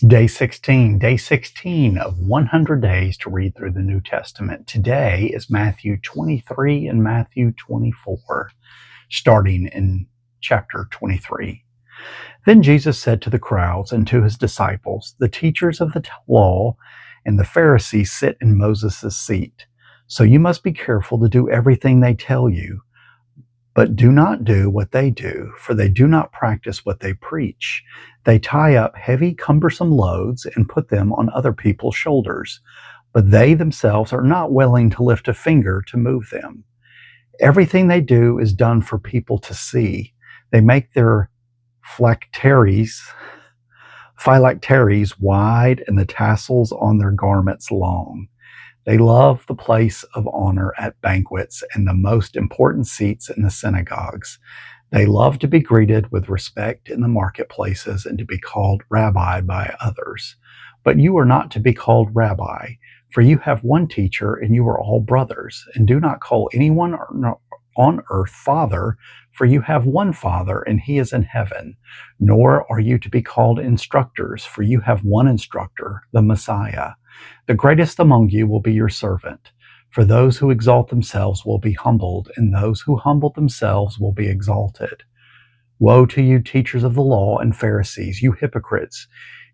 Day 16 of 100 days to read through the New Testament. Today is Matthew 23 and Matthew 24, starting in chapter 23. Then Jesus said to the crowds and to his disciples, "The teachers of the law and the Pharisees sit in Moses' seat. So you must be careful to do everything they tell you. But do not do what they do, for they do not practice what they preach. They tie up heavy, cumbersome loads and put them on other people's shoulders, but they themselves are not willing to lift a finger to move them. Everything they do is done for people to see. They make their phylacteries wide and the tassels on their garments long. They love the place of honor at banquets and the most important seats in the synagogues. They love to be greeted with respect in the marketplaces and to be called rabbi by others. But you are not to be called rabbi, for you have one teacher and you are all brothers. And do not call anyone on earth father, for you have one Father and he is in heaven. Nor are you to be called instructors, for you have one instructor, the Messiah. The greatest among you will be your servant. For those who exalt themselves will be humbled, and those who humble themselves will be exalted. Woe to you, teachers of the law and Pharisees, you hypocrites!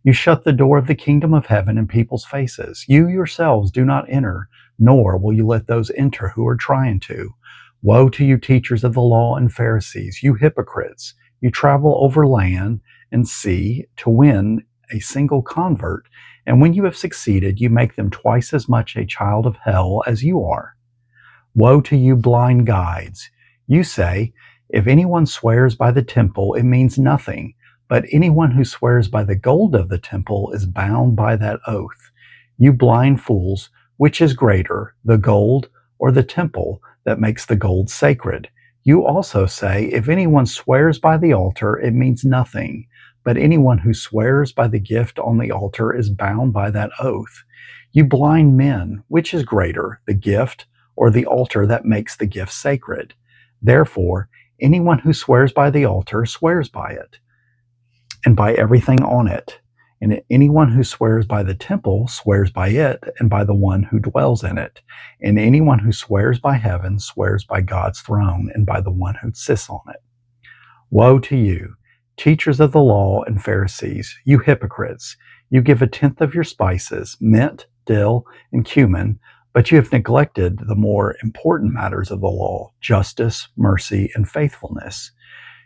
You shut the door of the kingdom of heaven in people's faces. You yourselves do not enter, nor will you let those enter who are trying to. Woe to you, teachers of the law and Pharisees, you hypocrites! You travel over land and sea to win a single convert, and when you have succeeded, you make them twice as much a child of hell as you are. Woe to you, blind guides! You say, if anyone swears by the temple, it means nothing, but anyone who swears by the gold of the temple is bound by that oath. You blind fools, which is greater, the gold or the temple that makes the gold sacred? You also say, if anyone swears by the altar, it means nothing, but anyone who swears by the gift on the altar is bound by that oath. You blind men, which is greater, the gift or the altar that makes the gift sacred? Therefore, anyone who swears by the altar swears by it, and by everything on it. And anyone who swears by the temple swears by it and by the one who dwells in it. And anyone who swears by heaven swears by God's throne and by the one who sits on it. Woe to you, teachers of the law and Pharisees, you hypocrites! You give a tenth of your spices, mint, dill, and cumin, but you have neglected the more important matters of the law, justice, mercy, and faithfulness.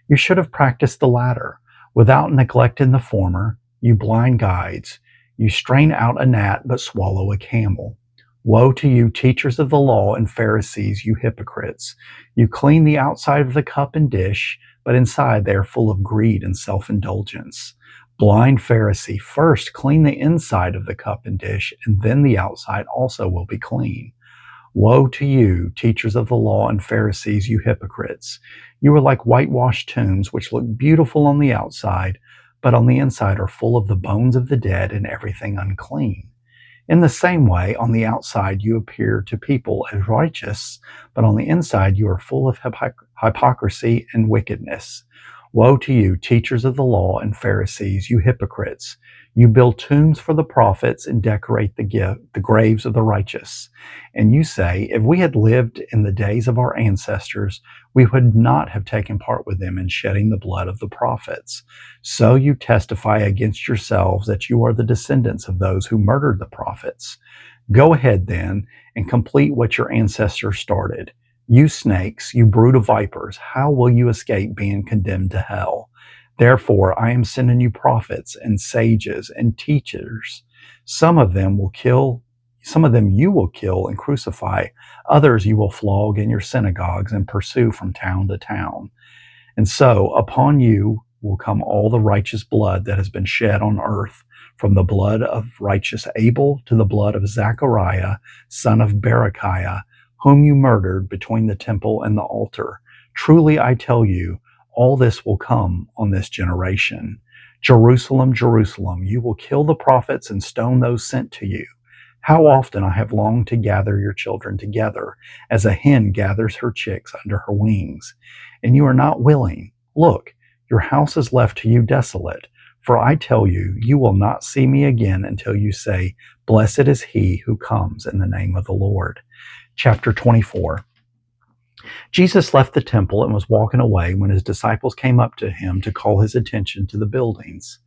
You should have practiced the latter. Without neglecting the former, you blind guides! You strain out a gnat but swallow a camel. Woe to you, teachers of the law and Pharisees, you hypocrites! You clean the outside of the cup and dish, but inside they are full of greed and self-indulgence. Blind Pharisee, first clean the inside of the cup and dish, and then the outside also will be clean. Woe to you, teachers of the law and Pharisees, you hypocrites! You are like whitewashed tombs, which look beautiful on the outside, but on the inside are full of the bones of the dead and everything unclean. In the same way, on the outside you appear to people as righteous, but on the inside you are full of hypocrisy and wickedness. Woe to you, teachers of the law and Pharisees, you hypocrites! You build tombs for the prophets and decorate the graves of the righteous. And you say, if we had lived in the days of our ancestors, we would not have taken part with them in shedding the blood of the prophets. So you testify against yourselves that you are the descendants of those who murdered the prophets. Go ahead then and complete what your ancestors started. You snakes, you brood of vipers, how will you escape being condemned to hell? Therefore, I am sending you prophets and sages and teachers. Some of them you will kill and crucify. Others you will flog in your synagogues and pursue from town to town. And so upon you will come all the righteous blood that has been shed on earth, from the blood of righteous Abel to the blood of Zachariah, son of Berechiah, whom you murdered between the temple and the altar. Truly I tell you, all this will come on this generation. Jerusalem, Jerusalem, you will kill the prophets and stone those sent to you. How often I have longed to gather your children together, as a hen gathers her chicks under her wings. And you are not willing. Look, your house is left to you desolate. For I tell you, you will not see me again until you say, 'Blessed is he who comes in the name of the Lord.'" Chapter 24. Jesus left the temple and was walking away when his disciples came up to him to call his attention to the buildings.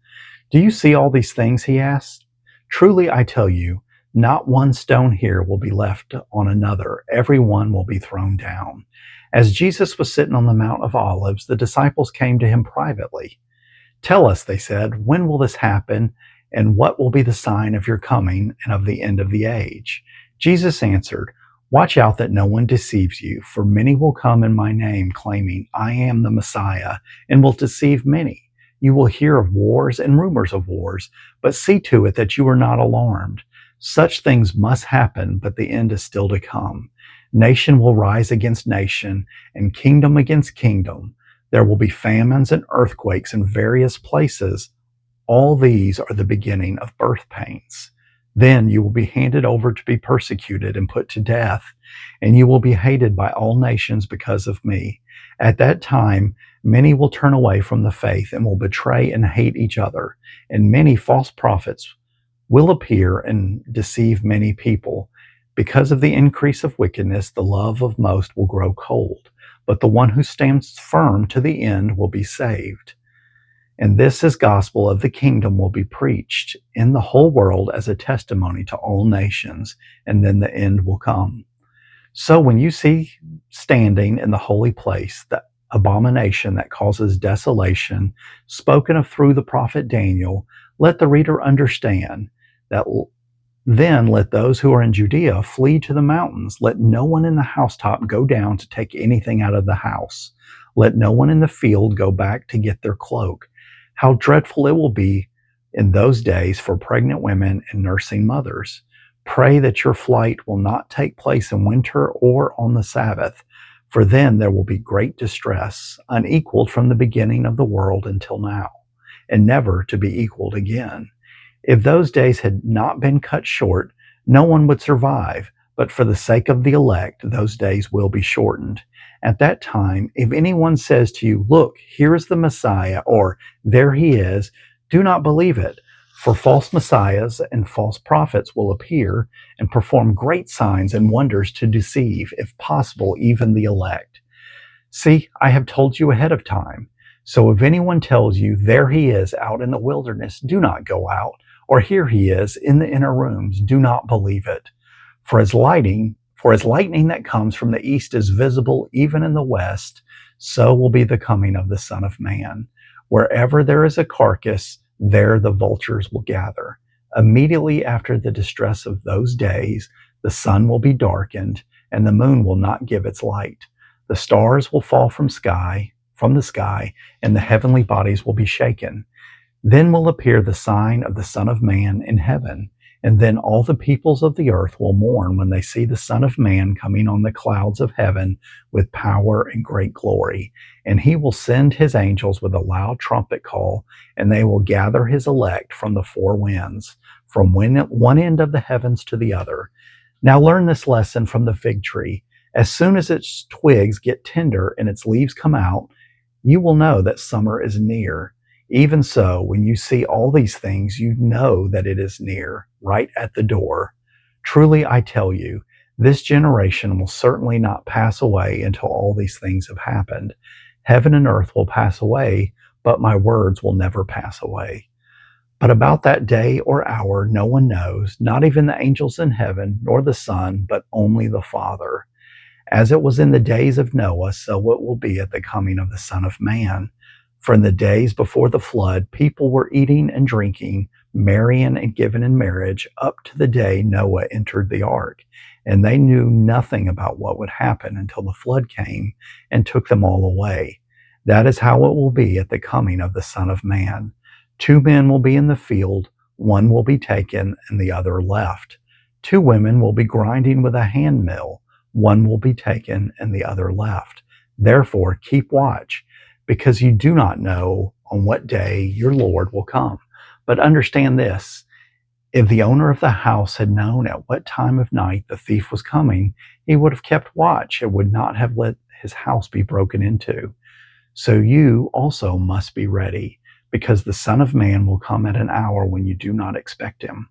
"Do you see all these things?" he asked. "Truly I tell you, not one stone here will be left on another. Every one will be thrown down." As Jesus was sitting on the Mount of Olives, the disciples came to him privately. "Tell us," they said, "when will this happen, and what will be the sign of your coming and of the end of the age?" Jesus answered, "Watch out that no one deceives you, for many will come in my name, claiming, 'I am the Messiah,' and will deceive many. You will hear of wars and rumors of wars, but see to it that you are not alarmed. Such things must happen, but the end is still to come. Nation will rise against nation, and kingdom against kingdom. There will be famines and earthquakes in various places. All these are the beginning of birth pains. Then you will be handed over to be persecuted and put to death, and you will be hated by all nations because of me. At that time, many will turn away from the faith and will betray and hate each other, and many false prophets will appear and deceive many people. Because of the increase of wickedness, the love of most will grow cold, but the one who stands firm to the end will be saved. And this is gospel of the kingdom will be preached in the whole world as a testimony to all nations, and then the end will come. So when you see standing in the holy place the abomination that causes desolation, spoken of through the prophet Daniel, let the reader understand that. Then let those who are in Judea flee to the mountains. Let no one in the housetop go down to take anything out of the house. Let no one in the field go back to get their cloak. How dreadful it will be in those days for pregnant women and nursing mothers. Pray that your flight will not take place in winter or on the Sabbath, for then there will be great distress, unequaled from the beginning of the world until now, and never to be equaled again. If those days had not been cut short, no one would survive, but for the sake of the elect, those days will be shortened. At that time, if anyone says to you, 'Look, here is the Messiah,' or 'There he is,' do not believe it. For false messiahs and false prophets will appear and perform great signs and wonders to deceive, if possible, even the elect. See, I have told you ahead of time. So if anyone tells you, 'There he is out in the wilderness,' do not go out. Or 'Here he is in the inner rooms,' do not believe it. For as lightning that comes from the east is visible even in the west, so will be the coming of the Son of Man. Wherever there is a carcass, there the vultures will gather. Immediately after the distress of those days, the sun will be darkened, and the moon will not give its light. The stars will fall from the sky, and the heavenly bodies will be shaken. Then will appear the sign of the Son of Man in heaven, and then all the peoples of the earth will mourn when they see the Son of Man coming on the clouds of heaven with power and great glory. And he will send his angels with a loud trumpet call, and they will gather his elect from the four winds, from one end of the heavens to the other. Now learn this lesson from the fig tree. As soon as its twigs get tender and its leaves come out, you will know that summer is near. Even so, when you see all these things, you know that it is near, right at the door. Truly, I tell you, this generation will certainly not pass away until all these things have happened. Heaven and earth will pass away, but my words will never pass away. But about that day or hour, no one knows, not even the angels in heaven, nor the Son, but only the Father. As it was in the days of Noah, so it will be at the coming of the Son of Man. For in the days before the flood, people were eating and drinking, marrying and giving in marriage, up to the day Noah entered the ark. And they knew nothing about what would happen until the flood came and took them all away. That is how it will be at the coming of the Son of Man. 2 men will be in the field, one will be taken and the other left. 2 women will be grinding with a hand mill, one will be taken and the other left. Therefore, keep watch, because you do not know on what day your Lord will come. But understand this, if the owner of the house had known at what time of night the thief was coming, he would have kept watch and would not have let his house be broken into. So you also must be ready, because the Son of Man will come at an hour when you do not expect him.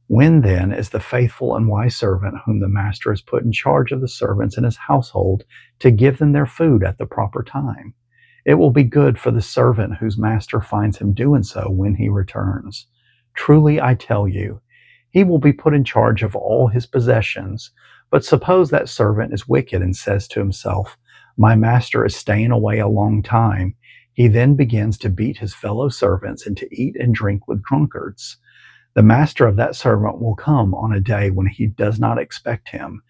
When then is the faithful and wise servant whom the master has put in charge of the servants in his household to give them their food at the proper time? It will be good for the servant whose master finds him doing so when he returns. Truly, I tell you, he will be put in charge of all his possessions. But suppose that servant is wicked and says to himself, "My master is staying away a long time." He then begins to beat his fellow servants and to eat and drink with drunkards. The master of that servant will come on a day when he does not expect him,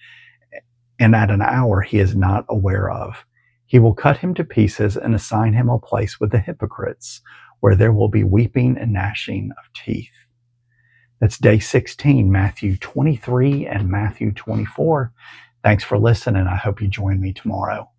and at an hour he is not aware of. He will cut him to pieces and assign him a place with the hypocrites, where there will be weeping and gnashing of teeth. That's day 16, Matthew 23 and Matthew 24. Thanks for listening. I hope you join me tomorrow.